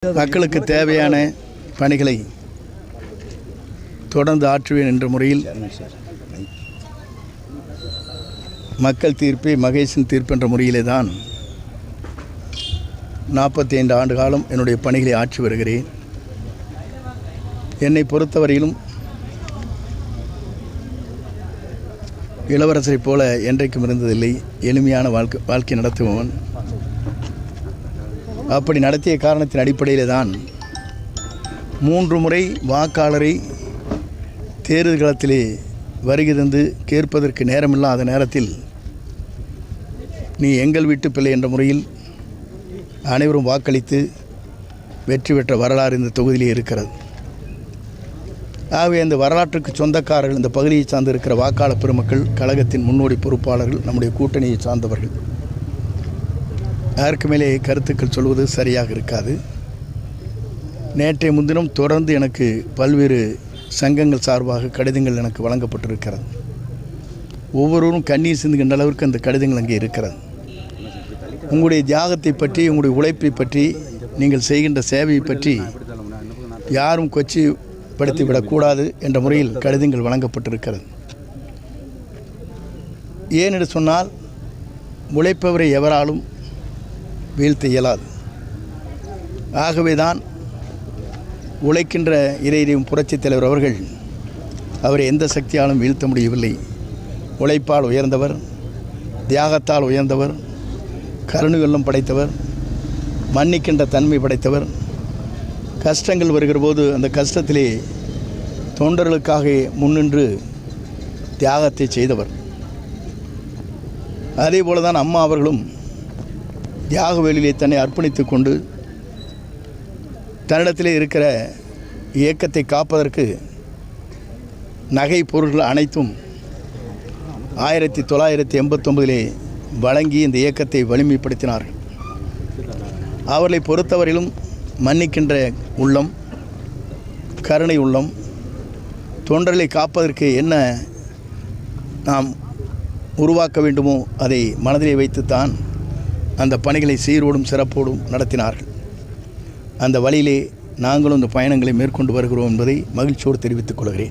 மக்களுக்கு தேவையான பணிகளை தொடர்ந்து ஆற்றுவேன் என்ற முறையில் மக்கள் தீர்ப்பே மகேசன் தீர்ப்பு என்ற முறையிலே தான் 45 ஆண்டு காலம் என்னுடைய பணிகளை ஆற்றி வருகிறேன். என்னை பொறுத்தவரையிலும் இளவரசரை போல என்றைக்கும் இருந்ததில்லை. எளிமையான வாழ்க்கை நடத்துபவன். அப்படி நடத்திய காரணத்தின் அடிப்படையில் தான் 3 முறை வாக்காளரை தேர்தல் களத்திலே வருகை தந்து கேட்பதற்கு நேரமில்லாத நேரத்தில் நீ எங்கள் வீட்டு பிள்ளை என்ற முறையில் அனைவரும் வாக்களித்து வெற்றி பெற்ற வரலாறு இந்த தொகுதியிலே இருக்கிறது. ஆகவே அந்த வரலாற்றுக்கு சொந்தக்காரர்கள் இந்த பகுதியை சார்ந்திருக்கிற வாக்காளர் பெருமக்கள், கழகத்தின் முன்னோடி பொறுப்பாளர்கள், நம்முடைய கூட்டணியை சார்ந்தவர்கள், யாருக்கு மேலே கருத்துக்கள் சொல்வது சரியாக இருக்காது. நேற்றைய முன்தினம் தொடர்ந்து எனக்கு பல்வேறு சங்கங்கள் சார்பாக கடிதங்கள் எனக்கு வழங்கப்பட்டிருக்கிறது. ஒவ்வொருவரும் கண்ணீர் சிந்துகின்ற அளவிற்கு அந்த கடிதங்கள் அங்கே இருக்கிறது. உங்களுடைய தியாகத்தை பற்றி, உங்களுடைய உழைப்பை பற்றி, நீங்கள் செய்கின்ற சேவையை பற்றி யாரும் கொச்சிப்படுத்திவிடக்கூடாது என்ற முறையில் கடிதங்கள் வழங்கப்பட்டிருக்கிறது. ஏனென்று சொன்னால், உழைப்பவரை எவராலும் வீழ்த்த இயலாது. ஆகவே தான் உழைக்கின்ற இறையும் புரட்சித் தலைவர் அவர்கள் அவரை எந்த சக்தியாலும் வீழ்த்த முடியவில்லை. உழைப்பால் உயர்ந்தவர், தியாகத்தால் உயர்ந்தவர், கருணை வெள்ளம் படைத்தவர், மன்னிக்கின்ற தன்மை படைத்தவர். கஷ்டங்கள் வருகிற போது அந்த கஷ்டத்திலே தொண்டர்களுக்காக முன்னின்று தியாகத்தை செய்தவர். அதே போல தான் அம்மா அவர்களும் தியாக வேளையிலே தன்னை அர்ப்பணித்து கொண்டு தன்னிடத்திலே இருக்கிற இயக்கத்தை காப்பதற்கு நகை பொருட்கள் அனைத்தும் 1989 வழங்கி இந்த இயக்கத்தை வலிமைப்படுத்தினார்கள். அவர்களை பொறுத்தவரையிலும் மன்னிக்கின்ற உள்ளம், கருணை உள்ளம், தொண்டர்களை காப்பதற்கு என்ன நாம் உருவாக்க வேண்டுமோ அதை மனதிலே வைத்துத்தான் அந்த பணிகளை சீரோடும் சிறப்போடும் நடத்தினார்கள். அந்த வழியிலே நாங்களும் இந்த பயணங்களை மேற்கொண்டு வருகிறோம் என்பதை மகிழ்ச்சியோடு தெரிவித்துக் கொள்கிறேன்.